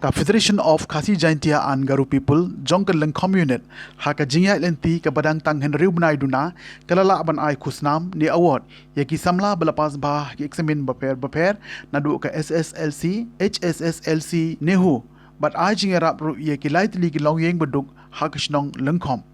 ka Federation of Khasi Jaintia and Garu People Jongka Lyngkhom Unit haka jingya lenti ka badang tang henriu benai duna kalala ban ai khusnam ni award yaki samla belapas bah ki examin baper nadu ka SSLC HSSLC nehu bat ai jingïarap ru yaki tylli ki longïing beduk hakishnong Lyngkhom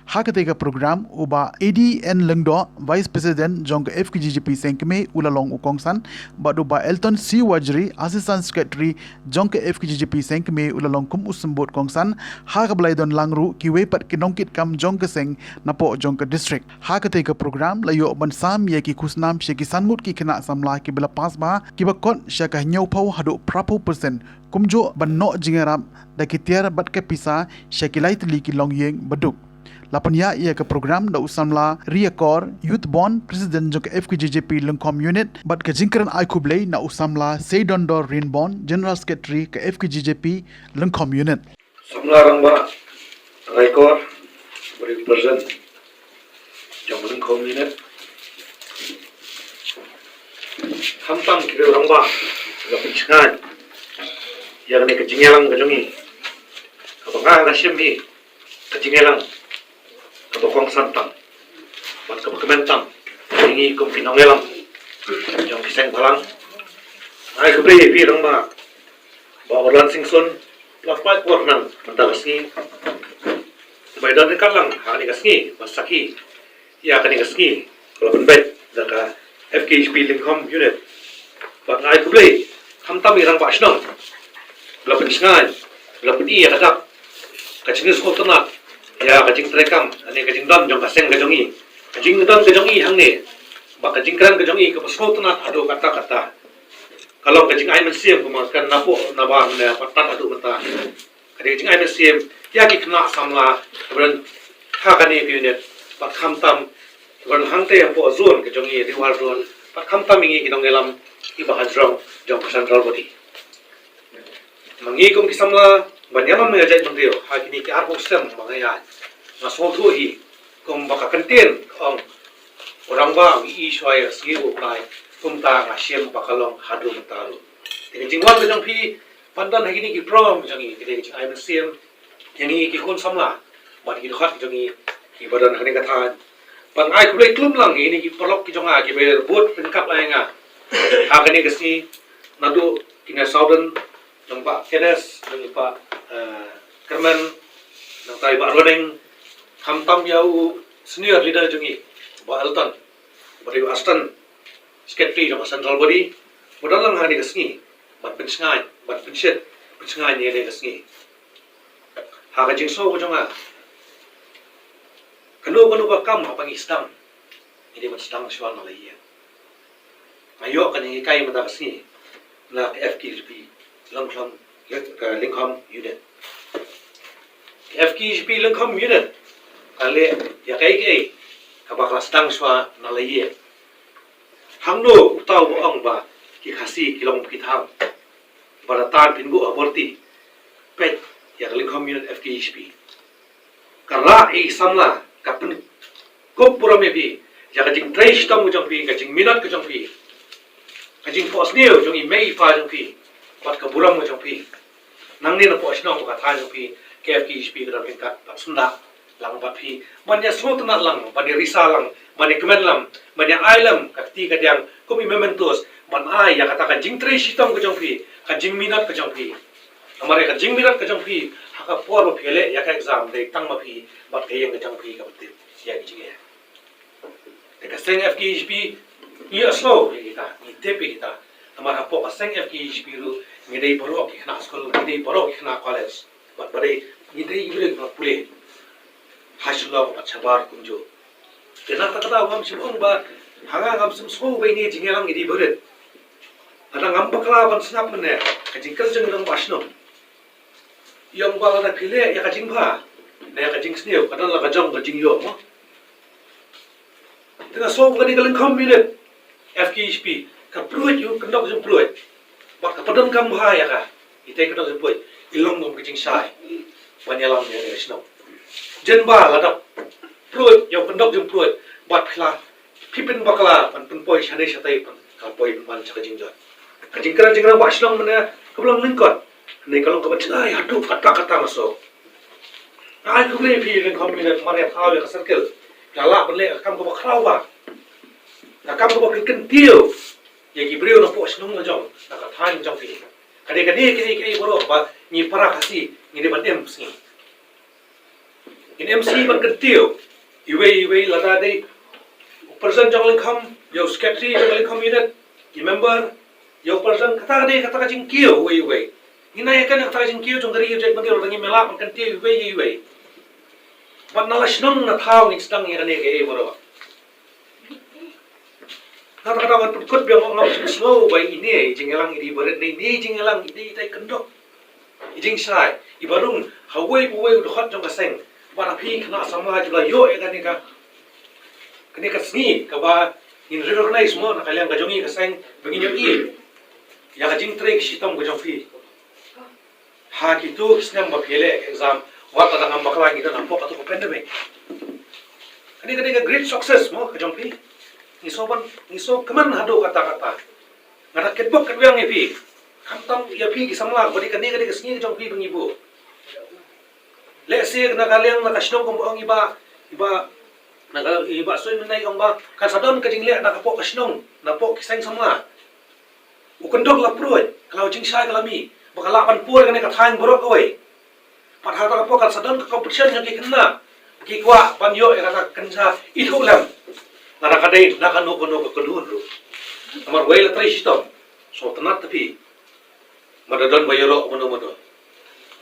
Hakatega program uba ADN Lengdo Vice President Jongka FKJGP Lyngkhom ulalong ukongsan badu ba Elton C Wajri Assistant Secretary Jongka FKJGP Lyngkhom ulalong kum usembut kongsan hakablaidon langru kiwe pat kinongkit kam Jongka Seng napo Jongka District Hakatega program layo bansam yaki kusnam syaki sanmut ki kena samla ki bela pasba ki bakot syaka nyopau hadu prapo persen kumjo banno jingïarap dakitiar bat ke pisa syaki tylli ki longïing beduk Lapanya ia ke program da usamla Riakor Youth Bond President Jongka FKJGP Lyngkhom Unit bat ke jingkran ai kublei na usamla Seidondor Rinbon General Secretary ke FKJGP Lyngkhom Unit. Samla rangba Riakor beri present Jongka Lyngkhom Unit. Hamtam kira rangba lapin sengai yang ni kejingelang kejongi. Kapangah nasyemi kejingelang Katokong santang, mat kementang, ini kumpinongelang, yang kiseng balang, ay kubri pirang ma, bawa lansing sun, lapat warnang, mandalasni, baydan dekat lang, hakani kasni, masaki, ya hakani kasni, kalau penbet, daka FKJGP Lyngkhom Unit, bang ay kubri, hamtam irang basnong, lapan sengai, lapan iya kadak, kacingis kotornak. Ya kajing terekam, ane kajing dan jong kaseng kajongi, kajing dan kajongi hang ne, bak kajing kran kajongi ke pasau tunat ado kata-kata. Kalau kajing ay mensiam kumakan napo nabang ne patat ado mata. Kajing ay mensiam, ya ki kena samla, kemudian hakani unit, pak hamtam, kemudian hangte apo zon kajongi diwar zon, pak hamtam ingi kinong elam ibahadrong jong kasandral bodi. Mangi kum kisamla banyaman mengajak mendio hakini ki arbo sem mangaya nasol thu hi kum baka kantin ong orang ba wi iswai sgi upai kum ta ngasiem bakalong hadu mentaru dengan jingwan kejang pi pandan hakini ki prom jangi kide ki ai mesiem yani ki kon samla bat ki khat jangi ki badan hakini kathan pan ai kulai klum lang ini ki perlok ki jonga ki ber bot Pynkup lainga hakini kesi nadu kina southern nampak kenes nampak kerman nampak ibak rodeng hamtam yau senior leader jungi ba Elton bari Aston secretary nama central body modal lang hani kesni bat pensengai bat pensengai ni ada kesni ha jing so ko jonga kanu ka kam apa ngistam ini bat sedang suan na lai ayo kan ni kai mata kesni na FKJGP Lyngkhom Unit. FKJGP Lyngkhom Unit. Kali ya kai kabakla sedang swa nalaye. Hangno utau boong ba ki khasi kilong kitang. Baratan pingu aborti. Pet ya Lyngkhom Unit FKJGP. Karla samla kapun kop burome bi ya kajing trace tamu jong pi kajing minat ke jong pi. Kajing pos new jong mei fa jong pi. Bat ka burom mo jong pi nang ni na po asnong ka tha jong pi FKJGP ka ringkat pat sunda lang bat pi manya smot na lang bani risa lang bani kemen lang bani ailam ka ti ka diang kumi mementos man ai ya kata ka jing tre sitong ka jong pi ka jing minat ka jong pi amare ka jing minat ka jong pi haka por mo phele ya ka exam de tang ma pi bat ka yeng ka jong pi ka bat ya ki ya de ka seng FKJGP ni aslo kita ni tepi kita amar hapo ka seng FKJGP ru ngidei borok ki khna school ngidei borok ki khna college bat bare ngidei ibule na pule haslo na chabar kunjo tena kata wam simong ba hanga ngam sim so be ni jingelang ngidei boret ada ngam bakla ban snap mene kajing kerjeng nang basno yong ba na phile ya kajing pha ne kajing sneu kada la kajong kajing yo mo tena so ba ni Lyngkhom Unit FKJGP ka pruit yu kendok jong pruit bak kapadam kam bahaya ka ite kada sepoi ilong ngom kicing sai banyalam ni ada snow jenba ladap pruit yo kendok jong pruit bat khla pipin bakala pan poi shane shatai pan ka poi man chaka jingjot kajing kran jingra basnong mena kablang lingkot Ni kalau kau baca ay aduh kata-kata masuk. Ai ku ni pi Lyngkhom Unit mari thau ya circle. Kala bele kam ko krawa. Na kam ko kin tiu. Ye ki brio na po snung na jong. Na ka than jong pi. Kade boro ba ni para kasi ni de ban MC. In MC ban kin tiu. Iwe lada de person jong Lyngkhom yo secretary jong Lyngkhom Unit. Remember yo person kata jing kio we. Ina ya kan kata jing kio jong gari yo jet bagi orang ni melak kan tiu we. But nalas nung na thao ni sedang ya kan ke boro. Kata wan kut biang ngam slow by ini jingelang idi berat ni jingelang idi tai kendok. Ijing sai ibarung hawai buai udhot jong kaseng. Bara pi kena sama juga yo ya kan ka. Kini kasni ka ba in recognize mo na kaliang kajongi kaseng begini i. Ya ka jing trek sitom ko jong pi. Ha kitu snam ba pele exam wat ada ngam bakla kita nampak atau pandemic. Kini ka great success mo ka jong pi. Niso keman hado kata-kata. Ngada ketbok ketbiang ya pi. Kamtam ya pi ki samla bodi kani kesni jong pi bengibu. Lesi na kaliang na kasnong kung buong iba soy minay ang ba kasadon kajing le na kapo kasnong na po kiseng samla. Ukundok la pruy kalau jing sai kalami bakalapan pur kani kathain borok away. Padahal kapo kasadon ka competition yang kikena. Kikwa banyo ya kata kensa itu lam. Narakadai nakano ko kedun ru. Amar way la trai sitom. So tenat tapi madadon bayoro mono.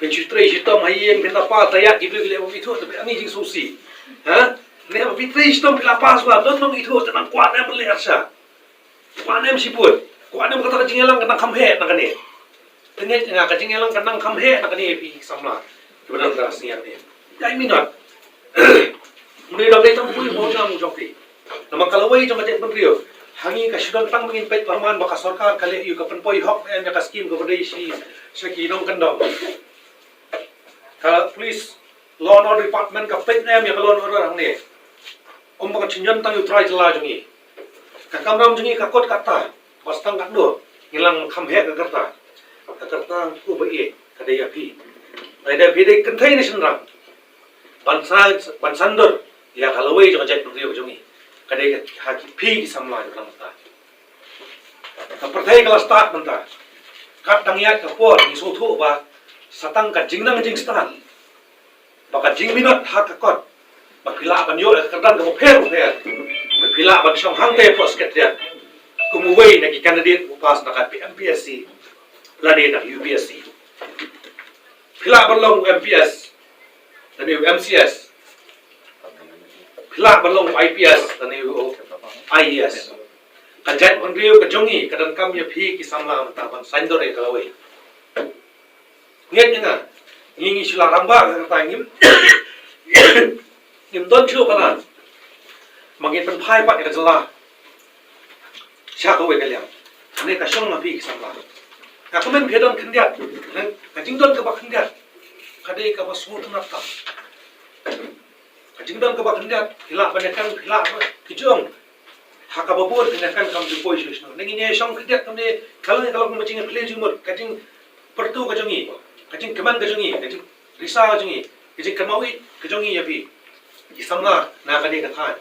Penchutrai sitom hayeng pinapa tayak ibli gile itu tapi ani jing susi. Ha? Ne apa pitrai sitom pinapa swa donong itu tenang kuat em beli arsa. Kuat em siput. Kuat em kata jingelang kenang kamhe nakani. Tenget nga ka jingelang kenang kamhe nakani pi samla. Kebenar rasnya ni. Ya minat. Mulai dari tamu pun mau jamu joki. Nama kalawai jom ajet mentrio. Hangi ka sidon tang mengin pet parman baka sarkar kali yu ka penpoi hok em ya ka skim ko badai si kinong kendong. Kalau police law and order department ka pet em ya ka law and order hang ni. Baka chinyon tang yu try jela jongi. Ka kamram jongi ka kot kata. Bas tang kat do. Ngilang kamhe ka kerta. Ka kerta ku bai ka dei api. Dei dei kentai ni senrang. Bansandor ya kalawai jom ajet mentrio jongi. Kadai haki pi samla di dalam ta. Kapertai kelas start menta. Kat tangiat ka por ni sotu ba satang ka jingnang jing start. Baka jing minot hak kot. Bakila ban yo ka kerdan ka per. Bakila ban song hang te po sekretariat. Kumuwei na ki candidate upas na ka MPSC. Lani na UPSC. Pila ban long MPS. Dan MCS. Pila balong IPS dan IES. Kajat pendriu kejongi kadan kam ya phi ki samla mentaban sandore kalawai. Nget nga ngingi sila ramba kata ngim. Ngim don chu kalan. Mangin pen phai pat ka jala. Sha ko we kalyang. Ne ka shong na phi ki samla. Ka komen phedon khandiat. Ka jingdon ka ba khandiat. Kadai ka ba smut na ta. Kajingdam ka ba kandiat hilak banyakan hilak kijong hakababur kanyakan kam jupoi shisno nengine shong kandiat kamne kalau kumacing play jumur kajing pertu kajongi kajing keman kajongi kajing risa kajongi kajing kamawi kajongi yapi isamla na kani kathan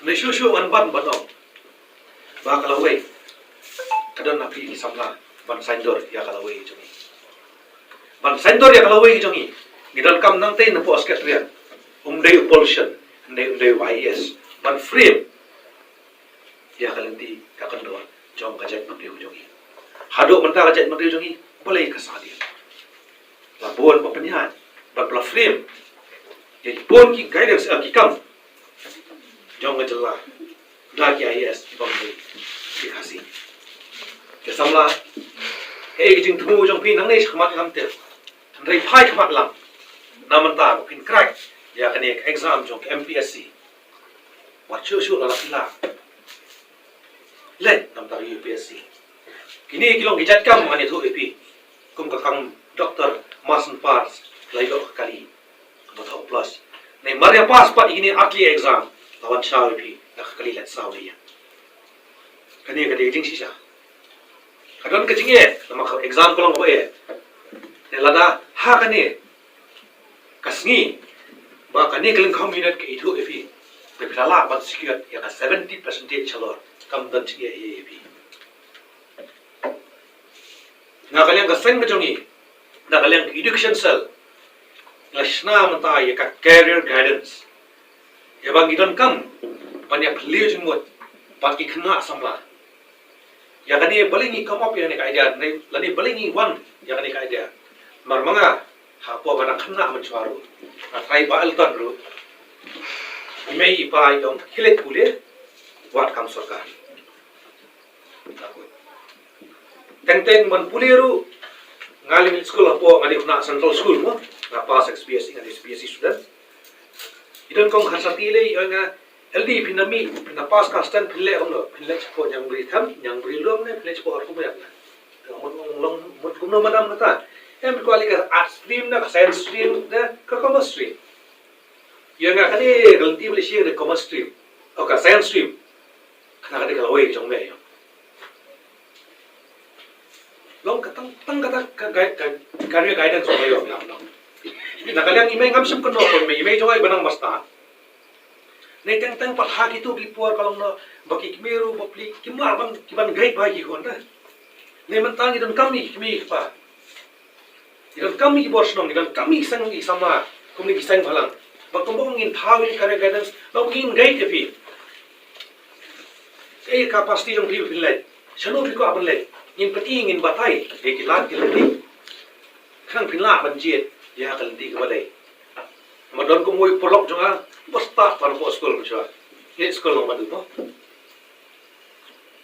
ne shushu anban badong ba kalawai kadon napi isamla ban sandor ya kalawai jongi ban sandor ya kalawai jongi gidan kam nang te na po sekretariat umday pollution, umday YS, ban frame, ya kalanti kakandor, jom kajat menteri jongi. Hado mentah kajat menteri jongi, boleh kasadi. Labuan pepenyan, ban bela frame, jadi pun ki guidance kikam, jom ngejela, lagi IS bangui dikasih. Kesamla, kijing temu jom pi nang ni khmat lam ter, nrai phai khmat lam, namanta pin crack. Ya kani exam jong MPSC. Wat chu la pila. Let nam ta UPSC. Kini kilong gijat kam mani thu epi. Kum ka kang Dr. Masen Pars layo kali. Batho plus. Nei maria pass pat ini atli exam. Lawan chaw epi nak kali let saw dia. Kani ka ding sisa. Kadon ka jinge nama exam kolong ko Nelada hakani kasngi ba kani Lyngkhom Unit ke itu efi pepala ban sekiat ya 70% chalor kam dan chia efi na kalian ka sen bejongi na kalian education cell lashna mata ya ka career guidance ya bang idon kam banyak beliau jenggot bagi kena samla ya kani balingi come up ya ni ka idea lani balingi one ya kani ka idea marmanga hapo bana kena mencuaru atai ba alton ru imei ipa yong hilet pule wat kam sarkar teng man pule ru ngali mil school hapo ngali na central school mo na pass XPSC ngali XPSC student idon kong harsati le yonga LD pinami na pass ka stand pile ono pile ko yang bri tham yang bri lom ne pile ko arko ya long mut kumno madam kata em ko ali ka art stream na science stream na ka commerce stream yang nga kani galti beli siya de commerce stream o ka science stream kana ka de kalaway jong me yo long ka tang kata ka career guidance so yo lam long na kalyang imay ngam sim kono kon me imay jaway banang basta nei teng pat ha ki tu bipor kalong no baki kimeru bapli kimla bang kiban gai ba ki kon ta nei mentang idon kami kimi pa idan kami ki bors nong idan kami sang i sama kumi ki sang phalang bak tombong in thawin kare guidance bak in gai ke fi ei capacity jong fi lai chano fi ko aban lai in pating in batai e ki lat ki lati khang phinla ban jet ya kal di ka badai madon ko moy polok jonga basta par ko school ko cha e school no madu no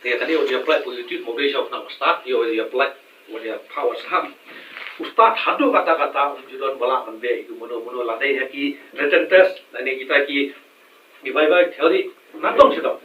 te kali o dia apply ko youtube mo be shop na start yo dia apply o dia power ham Ustaz hadu kata-kata judon balak mende itu mono ladai haki written test dan kita ki di bye theory natong sido